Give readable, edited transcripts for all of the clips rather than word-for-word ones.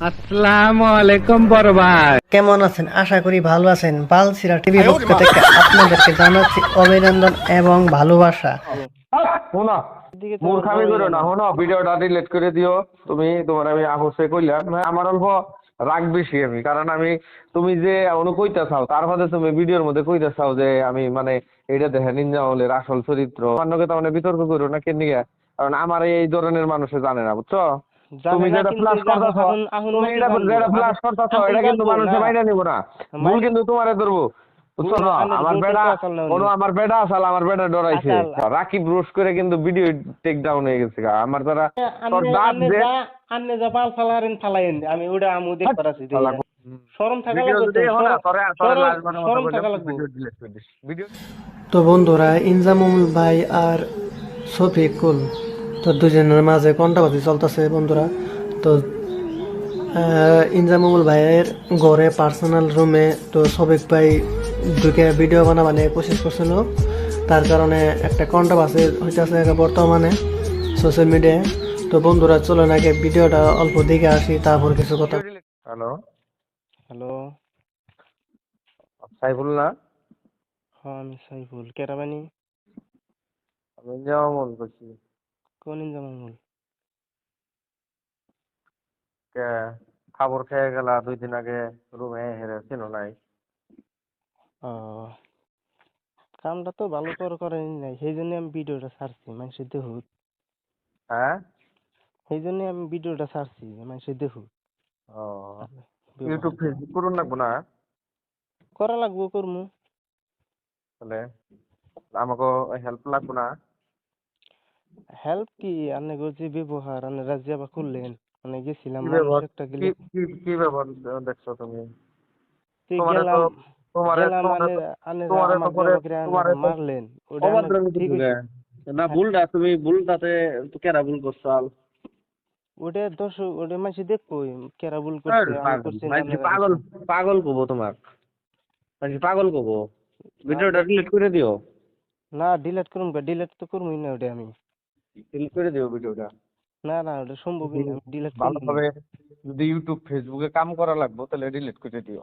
আসসালামু আলাইকুম বড় ভাই। কেমন আছেন? আশা করি ভালো আছেন। বালসিরা টিভি পক্ষ থেকে আপনাদেরকে জানাচ্ছি অভিনন্দন এবং ভালোবাসা। শোনো, দিকে তো আমার মূর্খামি বড়ই করো গেল। না। শোনো, ভিডিওটা ডিলিট করে দিও। তুমি তোমার আমি আপসে কইলাম, আমার অল্প রাগ বেশি আমি, কারণ আমি তুমি যে অনু কইতে চাও তার মধ্যে তুমি ভিডিওর মধ্যে কইতে চাও যে আমি মানে এটা দেখে নিনজা হলের আসল চরিত্র অন্যকে তো মানে বিতর্ক করো না কেন নিয়ে, কারণ আমার এই ধরনের মানুষে জানে না, বুঝছো? জানে তুমি না যেটা কিন্তু ফ্লাশ এই যে করতেছ, আহুন তুমি মাসে এটা জানবো যেটা ফ্লাশ করতেছ আহুন এটা কিন্তু জানবো মানুষে না মাইনা নিব না। ভুল মাইনা কিন্তু তোমারে ধরবো, বুঝছো ভুল না? আনের আমার ভুল বেটা কিন্তু আসল না কোনো উনি আমার বেটা আসাল, আমার বেটা ডরাইছে আসাল রাকিব রোজ করে কিন্তু ভিডিও টেক ডাউন হয়ে গেছে গা। আমার দ্বারা তোর আন্নে দাঁত আন্নে যে যা আন্নে যা বাল ফালারেন ফালাইন আমি ওটা আমু দেখবার আছি দেইরা শরম থাকা ভিডিও লাগবে যদি তো দেখো না তোরে তোরে শরম লাস্ট বারের মতো শরম বললাম থাকা লাগবে ভিডিও ডিলিট করে দিস ভিডিও। তো বন্ধুরা, ইনজামুল ভাই আর শফিকুল তো দুজনের মাঝে কন্টাবাজি চলতেছে বন্ধুরা। তো ইনজামুল ভাইয়ের ঘরে পার্সোনাল রুমে তো শফিক ভাই ঢুকে ভিডিও বানাবানে কোশিশ করছিল, তার কারণে একটা কন্টাবাজি হইতেছে বর্তমানে সোশ্যাল মিডিয়ায়। তো বন্ধুরা, চলো নাকি ভিডিওটা অল্প দিকে আসি, তারপর কিছু কথা। হ্যালো, হ্যালো সাইফুল না? হ্যাঁ আমি সাইফুল কেরাবানি আমি যাওয়া মন করছি। কোন ইনজামামুল কে খবর খেয়ে গেলা 2 দিন আগে রুমে হেরে ছিল নাই? ও কামটা তো ভালো করে করেন নাই সেই জন্য আমি ভিডিওটা ছাড়ছি মানুষের দেখুক হ্যাঁ, সেই জন্য আমি ভিডিওটা ছাড়ছি মানুষের দেখুক ও ইউটিউব ব্যবহারটা ফেসবুক করুন লাগবো না? করা লাগবো করমু তাহলে আমাকে হেল্প লাগবো না? হেল্প কি আপনি যে ব্যবহার আপনি রাজিয়া বা করলেন মানে গেছিলাম কি মানুষ ব্যবহার, একটা কি গেলে কি কি ব্যবহার দেখছো তুমি? তুই তোমারে তো গেলাম তোমারে গেলাম তোমারে আনে তো আনেরা তোমারে তো আমাকে করে জবাকে তোমারে আনেরা তো মারলেন ওটা আনে অবাধ্যমি ঠিক করছো কে? হইছে না হ্যাঁ ভুলটা তুমি ভুলটাতে তো কেরা ভুল করছাল? ওটা দর্শক ওটা মানুষ দেখবো কেরা ভুল আর করছে আমি পাগল করছি না মানে আনেরা পাগল, করছে পাগল কবো তোমার, মানে পাগল কবো। ভিডিওটা আপনি ডিলিট করে দিও, না ডিলিট করুন ডিলিট তো করবই না ওটা আমি ডিলিট করে দিও ভিডিওটা। না না ওটা সম্ভবই যদি না আমি ডিলিট করবো না ভালোভাবে যদি ইউটিউব ফেসবুকে কাম করা লাগবে তাহলে ডিলিট করে দিও।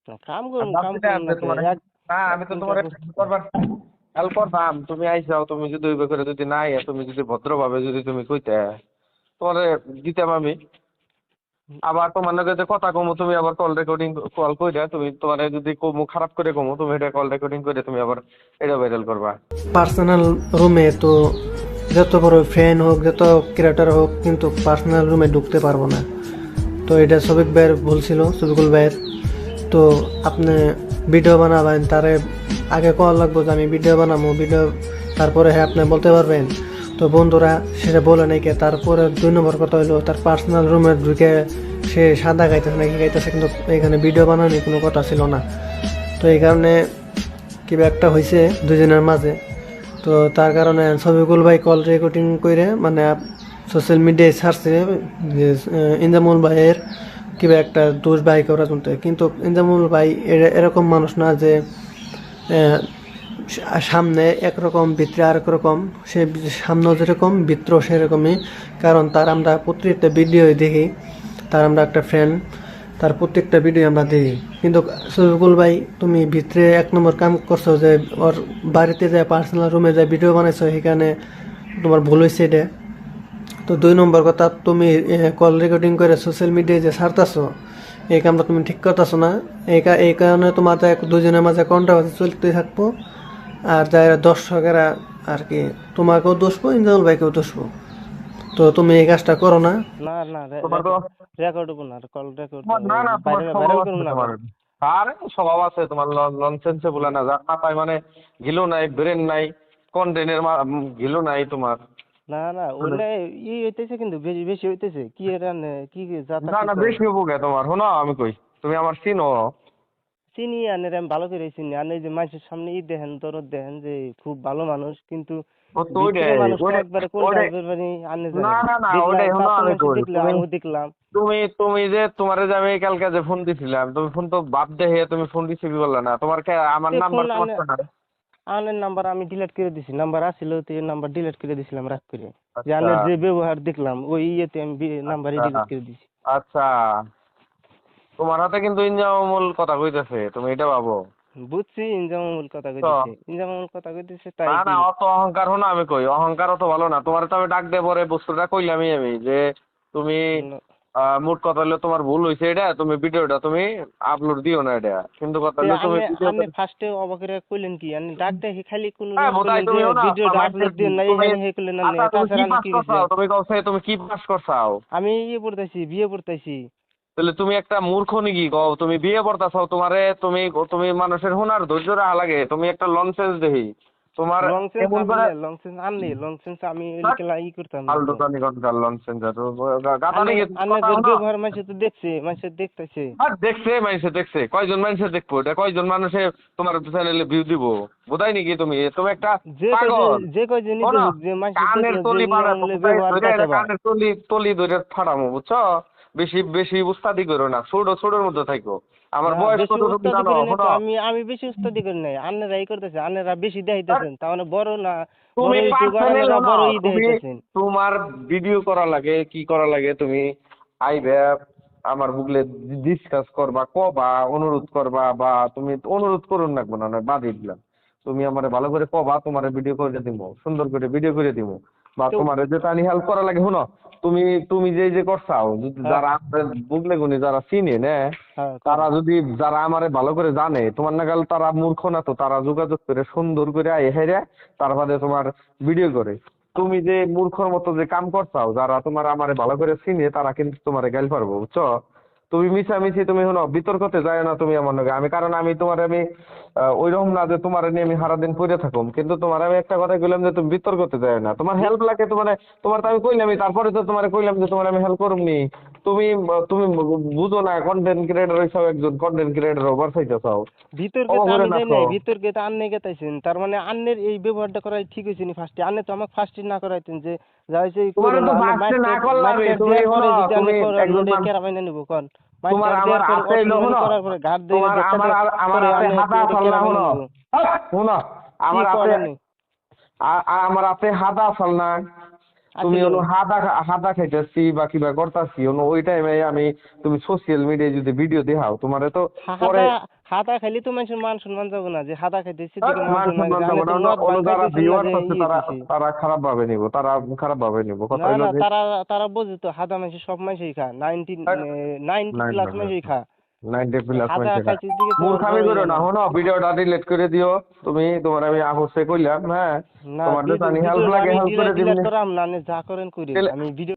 না, আর ভাবছি না কাম করুন যে না কে তোমার, না এক আমি তো ঘন্টা তোমার বসে করবার হেল্প করতাম, তুমি আইসাও, তুমি যদি ওইভাবে করে যদি না আইয়া তুমি যদি ভদ্রভাবে যদি তুমি কইতে তোমারে দিতাম আমি। আবার তোমার লগে যে কথা কমু তুমি আবার কল রেকর্ডিং কল কইরা তুমি তোমার যদি কমু খারাপ করে কমু তুমি এটা কল রেকর্ডিং করে তুমি আবার এটা ভাইরাল করবা। পার্সোনাল রুমে তো যত বড় ফ্যান হোক, যত ক্রিয়েটার হোক, কিন্তু পার্সোনাল রুমে ঢুকতে পারবো না। তো এটা শফিক ভাইয়ের ভুল ছিল, শফিকুল ভাইয়ের। তো আপনি ভিডিও বানাবেন, তারে আগে কল লাগবো যে আমি ভিডিও বানাবো, ভিডিও তারপরে হ্যাঁ আপনি বলতে পারবেন। তো বন্ধুরা, সেটা বলে নাকি। তারপরে 2 নম্বর কথা হলো, তার পার্সোনাল রুমে ঢুকে সে সাদা গাইতেছে নাকি গাইতেছে, কিন্তু এখানে ভিডিও বানানোর কোনো কথা ছিল না। তো এই কারণে কিবা একটা হয়েছে দুজনের মাঝে। তো তার কারণে শফিকুল ভাই কল রেকর্ডিং করে মানে সোশ্যাল মিডিয়ায় ছাড়ছে যে ইনজামুল ভাইয়ের কিবা একটা দোষ ভাই করা চলতে। কিন্তু ইনজামুল ভাই এরকম মানুষ না যে সামনে একরকম ভিতরে আরেক রকম। সে সামনে যেরকম ভিতর সেরকমই। কারণ তার আমরা প্রত্যেকটা ভিডিও দেখি, তার আমরা একটা ফ্রেন্ড, তার প্রত্যেকটা ভিডিও আমরা দেখি। কিন্তু শফিকুল ভাই, তুমি ভিতরে 1 নম্বর কাম করছো যে ওর বাড়িতে যায় পার্সোনাল রুমে যায় ভিডিও বানাইছো, সেখানে তোমার ভুল হয়েছে এটা। তো 2 নম্বর কথা, তুমি কল রেকর্ডিং করে সোশ্যাল মিডিয়ায় যে ছাড়তাছো, এই কামটা তুমি ঠিক করতেছো না। এই কারণে তোমার দুজনের মাঝে কন্ট্রোভার্সি চলতে থাকবো। আর যারা দর্শকেরা আর কি তোমাকেও দোষবো, ইনজামুল ভাইকেও দোষবো। তো তুমি এই কাজটা করো না। না না তোমার তো রেকর্ড করবো না কল রেকর্ড না না তোমার ভাইরাল স্বভাব ভাইরাল আছে করুন না তোমার, আবার আরে স্বভাব আছে তোমার, ননসেন্সে বলে না, যার মাথায় মানে ঘিলু নাই, ব্রেন নাই, কন্টেন্টের ঘিলু নাই তোমার। না না ওলে হইতেছে কিন্তু বেশি বেশি হইতেছে কি এর কি যা তা না কি না কন বেশি হবো গে তোমার, শোনো আমি কই, তুমি আমার চিনো? চিনি আনের আমি ভালো করে চিনি আনে যে মানুষের সামনে দেখেন দরদ দেখেন যে খুব ভালো মানুষ কিন্তু ও তো ভিতরে ওইটাই মানুষটা ওইটাই একবারে কোনটা ওইটাই মানে আনে না জানেন না না দেখলাম ওইটাই শোনো চারজন আমি মানুষ কই, দেখলাম তুমি আমিও দেখলাম তুমি তুমি যে তোমারে যে আমি কালকে যে ফোন দিছিলাম তুমি ফোন তো বাপ দেখে তুমি ফোন রিসিভ করলে না, তোমার আমার তে নাম্বার ফোন আনে সমস্যা না? আনের নাম্বার আমি ডিলিট করে দিছি নাম্বার আসছিল তো এই নাম্বার ডিলিট করে দিছিলাম রাগ করে যে আচ্ছা আনের যে ব্যবহার দেখলাম ওই ইয়েতে আমি নাম্বারই আচ্ছা ডিলিট করে দিছি আচ্ছা, তোমার হাতে কিন্তু ইনজামামুল কথা কইতেছে, তুমি এটা ভাবো। বুঝছি ইনজামামুল কথা তো কইতেছে, ইনজামামুল কথা কইতেছে তাই না না, কি? অত অহংকার হো না, আমি কই অহংকার অত ভালো না। তোমার তো আমি ডাক দিয়ে পরে বস্তুটা কইলামই আমি যে তুমি মোট কথা হলো তোমার ভুল হয়েছে, এটা তুমি ভিডিওটা তুমি আপলোড দিও না এটা, কিন্তু কথা তে হলো তুমি আন্নে ভিডিওটা। আন্নে ফার্স্টে অবাক করে কইলেন কি? আন্নে ডাক দেখে খালি কোনো হ্যাঁ লোক বোধহয় কইলেন যে তুমি না ভিডিওটা আপলোড দিন না, এই তুমি, হেন হে কইলেন আন্নে, আচ্ছা তুমি কি তাছাড়া আন্নে পাস কি করছাও, কইছিলেন? তুমি কইছে তুমি কি পাস করছাও? আমি ইয়ে পড়তাছি, বিয়ে পড়তাছি। তাহলে তুমি একটা মূর্খ নাকি কও? তুমি বিয়ে করতেছো, তোমারে তুমি তুমি মানুষের হুনার ধৈর্য রাখা লাগে, তুমি একটা লনসেন্স দেহি তোমার লং সেন্স এমন করে। আনলে, লং সেন্স আনলে, লং সেন্স আমি লিখলা ই করতাম না ফালতু তো। কানি কনকার লনসেন্স গাদা আন্নে নাকি আন্নে কথা হলো। দুর্ব্যবহার মানুষে তো দেখছে, মানুষে দেখতেছে। আর দেখছে মানুষে, দেখছে কয়জন মানুষে দেখবো এটা? কয়জন মানুষে তোমার চ্যানেলে ভিউ দিব? বোধাই নাকি তুমি? তুমি একটা পাগল। যে কয় যে নিতে শোনো, হোক, যে মানুষে কানের দেখলো যে তলি পাড়া ইনজামামুলের ব্যবহার ধরে কাকে এটা বা। কানের তলি তলি ধরে ফাটামো, বুঝছো? বেশি বেশি উস্তাদি করো না, ছোট ছোটর মধ্যে থাকো। আমার না বয়স বেশি কত তুমি উস্তাদি জানো? করি নাই তো, শোনো, আমি বেশি উস্তাদি করি নাই, আন্নেরা ই করতেছে, আন্নেরা বেশি দেখাইতেছেন, তার মানে বড় না, তুমি বড় ইউটিউবার পার্সোনাল আন্নেরা হনো, বড় ই তুমি দেখাইতেছেন। তোমার ভিডিও করা লাগে, কি করা লাগে, তুমি আইবে আমার বুকলে ডিসকাস করবা, কবা, অনুরোধ করবা, বা তুমি অনুরোধ করুন লাগবে না, বাদই দিলাম। তুমি আমারে ভালো করে কবা, তোমার ভিডিও করে দিব, সুন্দর করে ভিডিও করে দিব, বা তো তোমার যেটা আমি হেল্প করা লাগে। শুনো, তুমি তুমি যে করছাও, যদি হ্যাঁ, যারা বুকলে গুনি যারা চিনে না, হ্যাঁ তারা করেন। যদি যারা আমারে ভালো করে জানে, তোমার নাগাল তারা মূর্খ না তো, তারা যোগাযোগ করে সুন্দর করে আয় হেরে তারপরে তোমার ভিডিও করে। তুমি যে মূর্খর মতো যে কাম করছাও, যারা তোমার আমারে ভালো করে চিনে তারা কিন্তু তোমারে গাইল পারবো, বুঝছো? তুমি মিছামিছি তুমি শোনো, বিতর্কতে যায় না তুমি আমার নাকি। আমি কারণ আমি তোমার আমি ওইরকম না যে তোমার নিয়ে আমি সারাদিন পড়ে থাকুম, কিন্তু তোমার আমি একটা কথা কইলাম যে তুমি বিতর্কতে যায় না, তোমার হেল্প লাগে, তোমার তোমার তো আমি কইলামই, তারপরে তো তোমার কইলাম যে তোমার আমি হেল্প করুমনি। তুমি তুমি বুঝো না, কন্টেন্ট ক্রিয়েটর হিসাবে একজন কন্টেন্ট ক্রিয়েটর ওভার চাইতেছাও, বিতর্কে অবাক তো করে আমি যাই নাচো। নাই, বিতর্কে তো আন্নে গেতাইছেন, তার মানে আন্নের এই ব্যবহারটা করাই ঠিক হয়েছে নি ফার্স্টে? আন্নে তো আমাকে ফার্স্টে না করাইতেন যে যা হয়েছে তোমার করেন, তো আন্নে ফার্স্টে না করলামই, মাইটটা তুমি দেওয়ার পরে শোনো, যদি আন্নে তুমি করেন, একজন ওটা কেরা মাইনে নিবো কন? তোমার মাইটটা আমার দেওয়ার পরে আছে হইলো, অসম্মানি শোনো, করার পরে ঘাট দিয়ে তোমার একটা আমার আমার পরে হাতে আন্নে হাতা এটা আসাল না, কেরা মাইনে শোনো নিবো? শোনো, কি আমার কন হাতে আন্নে? আমার হাতে হাতা আসাল না। তুমি আসিল হলো হাদা হাদা খাইতেছি বা কিবা করতেছি ওই টাইমে আমি, তুমি সোশ্যাল মিডিয়ায় যদি ভিডিও দেখাও তোমারে তো পরে হাদা, হাদা খাইলে তো মানুষের মান সম্মান যাবো না, যে হাদা খাইতেছে দিকে মান মান সম্মান সম্মান গেছে, আন্নে যাবো তো না। মদ অন্য ভাং যারা খাইতেছেন না যে ভিউয়ার্স আছে ইয়ে তারা হইতেছে। তারা খারাপ ভাবে নিব, তারা খারাপ ভাবে নিব। কথা না হইলো না, যে তারা তারা বোঝে তো হাদা মানুষ সব মানুষই খা, 90 প্লাস মানুষই খা। 90 প্লাস হাদা মানুষেরা খাইতে দিকে তো আর মূর্খামি বড় করো ইয়ে না। না। শোনো, ভিডিওটা ডিলিট করে দিও তুমি, তোমার আমি আপসে কইলাম, হ্যাঁ, না তোমার যদি আমি হেল্প ভিডিওটা লাগে আমি হেল্প করে ডিলেট দিবনি। করাম না, আপনি যা করেন করেন, আমি ভিডিও